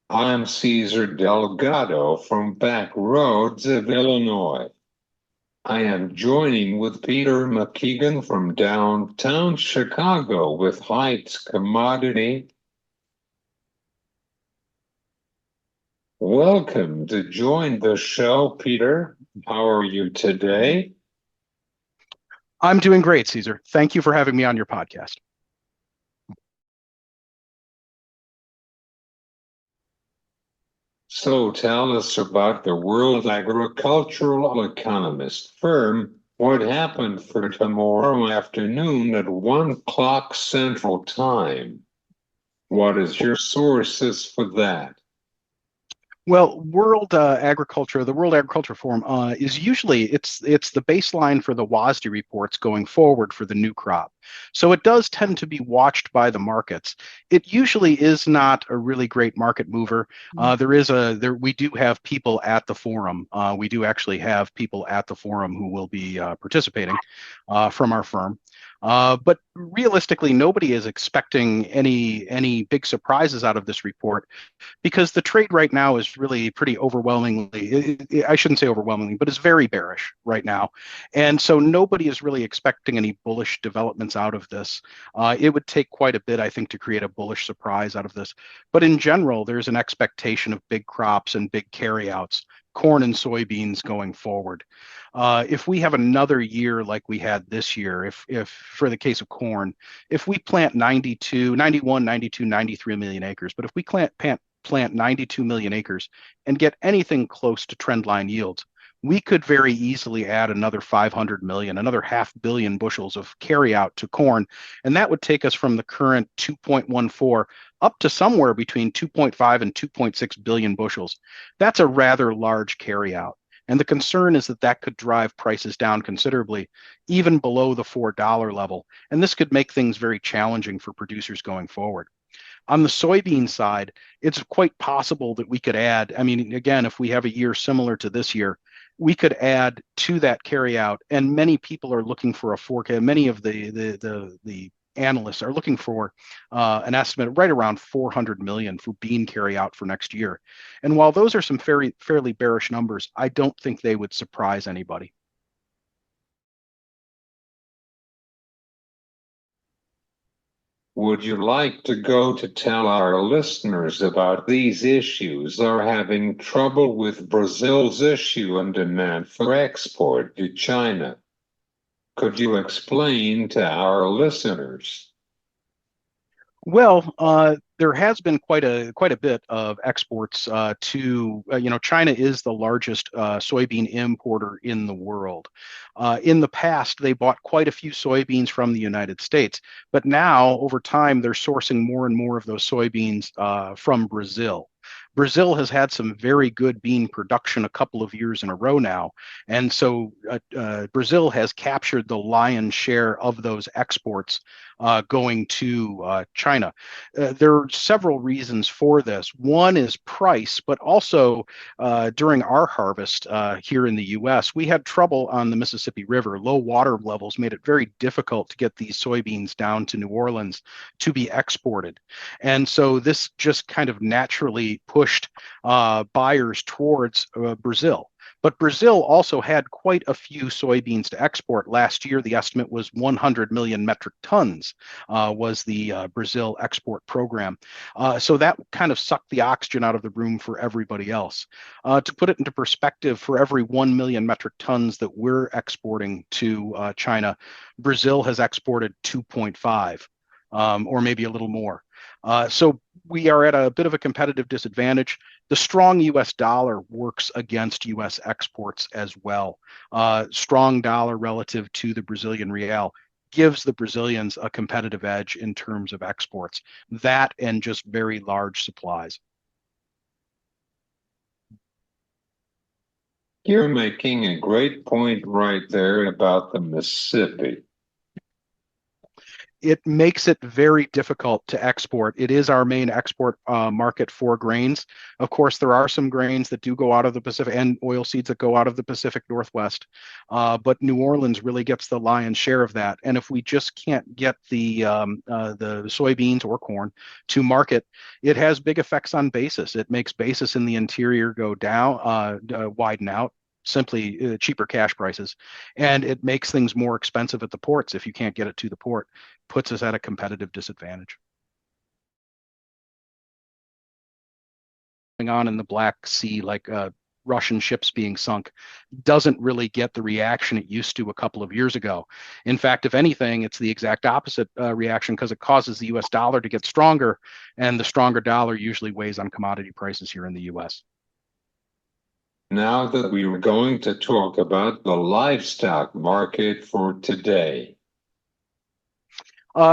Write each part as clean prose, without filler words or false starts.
I'm Cesar Delgado from back roads of Illinois. I am joining with Peter McKeegan from downtown Chicago with Heights Commodity. Welcome to join the show, Peter. How are you today? I'm doing great, Caesar. Thank you for having me on your podcast. So tell us about the World Agricultural Economist firm. What happened for tomorrow afternoon at 1 o'clock Central Time? What is your sources for that? Well, the World Agriculture Forum is usually it's the baseline for the WASDE reports going forward for the new crop. So it does tend to be watched by the markets. It usually is not a really great market mover. There we do have people at the forum. We do actually have people at the forum who will be participating from our firm. But realistically, nobody is expecting any big surprises out of this report because the trade right now is really pretty overwhelmingly, I shouldn't say overwhelmingly, but it's very bearish right now. And so nobody is really expecting any bullish developments out of this. It would take quite a bit, I think, to create a bullish surprise out of this. But in general, there's an expectation of big crops and big carryouts, corn and soybeans going forward. If we have another year like we had this year, if for the case of corn, if we plant 92, 91, 92, 93 million acres, but if we plant 92 million acres and get anything close to trendline yields, we could very easily add another 500 million, another half billion bushels of carryout to corn. And that would take us from the current 2.14 up to somewhere between 2.5 and 2.6 billion bushels. That's a rather large carryout. And the concern is that that could drive prices down considerably, even below the $4 level. And this could make things very challenging for producers going forward. On the soybean side, it's quite possible that we could add, I mean, again, if we have a year similar to this year, we could add to that carryout. And many people are looking for a forecast. Many of the analysts are looking for an estimate right around 400 million for bean carryout for next year. And while those are some fairly bearish numbers, I don't think they would surprise anybody. Would you like to go to tell our listeners about these issues or having trouble with Brazil's issue and demand for export to China? Could you explain to our listeners? Well, there has been quite a bit of exports China is the largest soybean importer in the world. In the past, they bought quite a few soybeans from the United States, but now over time they're sourcing more and more of those soybeans from Brazil. Brazil has had some very good bean production a couple of years in a row now, and so Brazil has captured the lion's share of those exports going to China. There are several reasons for this. One is price, but also during our harvest here in the US, we had trouble on the Mississippi River. Low water levels made it very difficult to get these soybeans down to New Orleans to be exported. And so this just kind of naturally pushed buyers towards Brazil. But Brazil also had quite a few soybeans to export. Last year, the estimate was 100 million metric tons was the Brazil export program. So that kind of sucked the oxygen out of the room for everybody else. To put it into perspective, for every 1 million metric tons that we're exporting to China, Brazil has exported 2.5 or maybe a little more. So we are at a bit of a competitive disadvantage. The strong US dollar works against US exports as well. Strong dollar relative to the Brazilian real gives the Brazilians a competitive edge in terms of exports. That and just very large supplies. You're making a great point right there about the Mississippi. it makes it very difficult to export. It is our main export market for grains. Of course, there are some grains that do go out of the Pacific and oil seeds that go out of the Pacific Northwest, but New Orleans really gets the lion's share of that. And if we just can't get the soybeans or corn to market, it has big effects on basis. It makes basis in the interior go down, widen out, simply cheaper cash prices, and it makes things more expensive at the ports if you can't get it to the port. Puts us at a competitive disadvantage. Going on in the Black Sea, like Russian ships being sunk, doesn't really get the reaction it used to a couple of years ago. In fact, if anything, it's the exact opposite reaction, because it causes the US dollar to get stronger, and the stronger dollar usually weighs on commodity prices here in the US. Now that we were going to talk about the livestock market for today.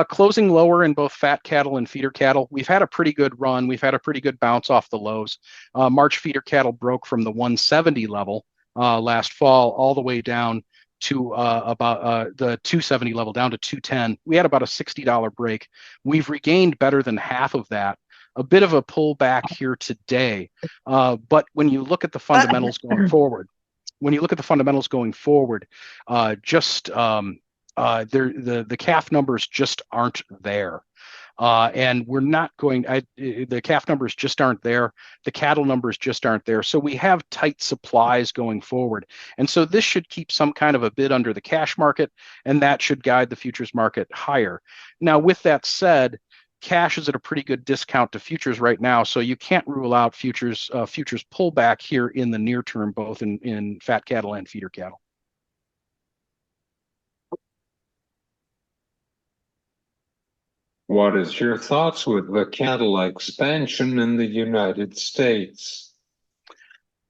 Closing lower in both fat cattle and feeder cattle. We've had a pretty good run. We've had a pretty good bounce off the lows. March feeder cattle broke from the 170 level last fall all the way down to about the 270 level, down to 210. We had about a $60 break. We've regained better than half of that. A bit of a pullback here today. But when you look at the fundamentals going forward, just the calf numbers just aren't there. And we're not going, the calf numbers just aren't there. The cattle numbers just aren't there. So we have tight supplies going forward. And so this should keep some kind of a bid under the cash market, and that should guide the futures market higher. Now, with that said, cash is at a pretty good discount to futures right now. So you can't rule out futures pullback here in the near term, both in fat cattle and feeder cattle. What is your thoughts with the cattle expansion in the United States?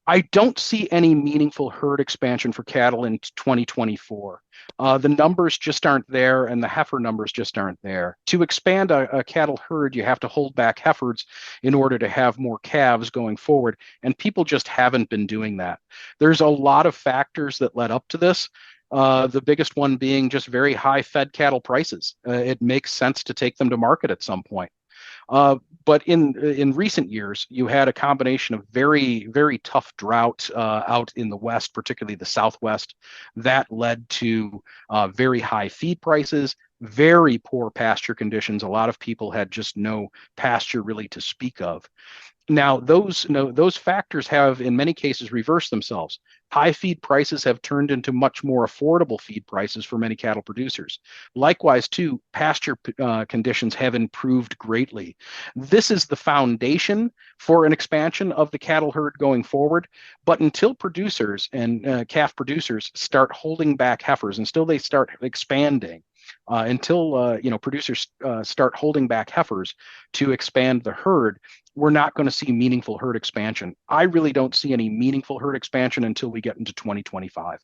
I don't see any meaningful herd expansion for cattle in 2024. The numbers just aren't there, and the heifer numbers just aren't there. To expand a cattle herd, you have to hold back heifers in order to have more calves going forward, and people just haven't been doing that. There's a lot of factors that led up to this. The biggest one being just very high fed cattle prices. It makes sense to take them to market at some point. But in recent years, you had a combination of very, very tough drought out in the West, particularly the Southwest, that led to very high feed prices, very poor pasture conditions. A lot of people had just no pasture really to speak of. Now, those factors have, in many cases, reversed themselves. High feed prices have turned into much more affordable feed prices for many cattle producers. Likewise, too, pasture conditions have improved greatly. This is the foundation for an expansion of the cattle herd going forward. But until producers and calf producers start holding back heifers, until they start expanding, until producers start holding back heifers to expand the herd, we're not going to see meaningful herd expansion. I really don't see any meaningful herd expansion until we get into 2025.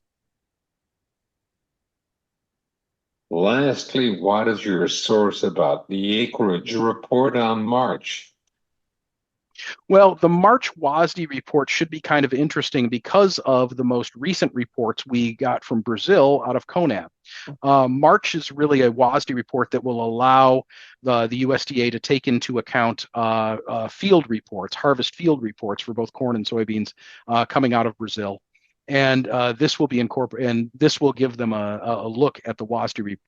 Lastly, what is your source about the acreage report on March? Well, the March WASDE report should be kind of interesting because of the most recent reports we got from Brazil out of CONAB. March is really a WASDE report that will allow the USDA to take into account field reports, harvest field reports for both corn and soybeans coming out of Brazil. And this will be incorporated, and this will give them a look at the WASDE.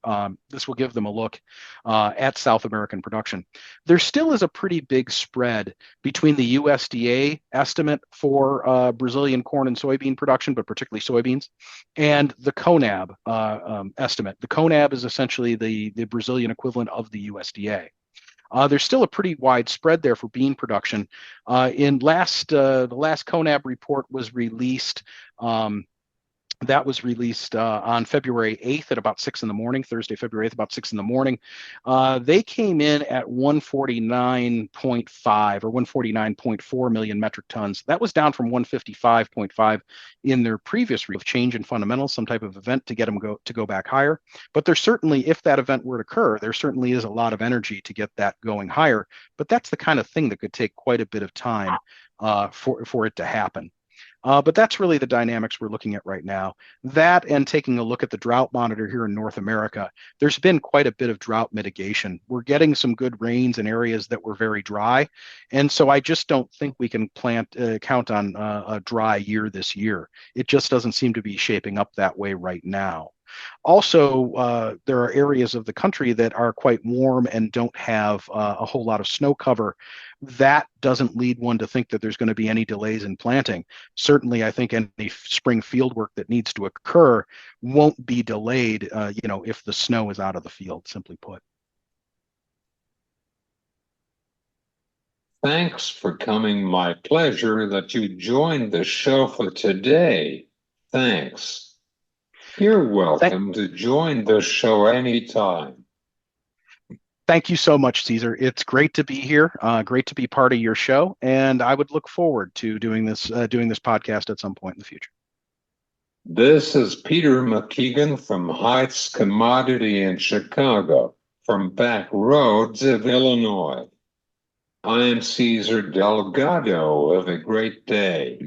This will give them a look at South American production. There still is a pretty big spread between the USDA estimate for Brazilian corn and soybean production, but particularly soybeans, and the CONAB estimate. The CONAB is essentially the Brazilian equivalent of the USDA. There's still a pretty wide spread there for bean production. The last CONAB report was released. That was released on February 8th at about 6 in the morning, Thursday, February 8th, about 6 in the morning. They came in at 149.5 or 149.4 million metric tons. That was down from 155.5 in their previous change in fundamentals, some type of event to get them to go back higher. But there's certainly, if that event were to occur, there certainly is a lot of energy to get that going higher. But that's the kind of thing that could take quite a bit of time for it to happen. But that's really the dynamics we're looking at right now. That and taking a look at the drought monitor here in North America, there's been quite a bit of drought mitigation. We're getting some good rains in areas that were very dry. And so I just don't think we can count on a dry year this year. It just doesn't seem to be shaping up that way right now. Also, there are areas of the country that are quite warm and don't have a whole lot of snow cover. That doesn't lead one to think that there's going to be any delays in planting. Certainly, I think any spring field work that needs to occur won't be delayed, if the snow is out of the field, simply put. Thanks for coming. My pleasure that you joined the show for today. Thanks. You're Thank, welcome to join the show anytime. thank you so much, Cesar. It's great to be here. Great to be part of your show, and I would look forward to doing this podcast at some point in the future. This is Peter McKeegan from Heights Commodity in Chicago, from back roads of Illinois. I am Cesar Delgado. Have a great day.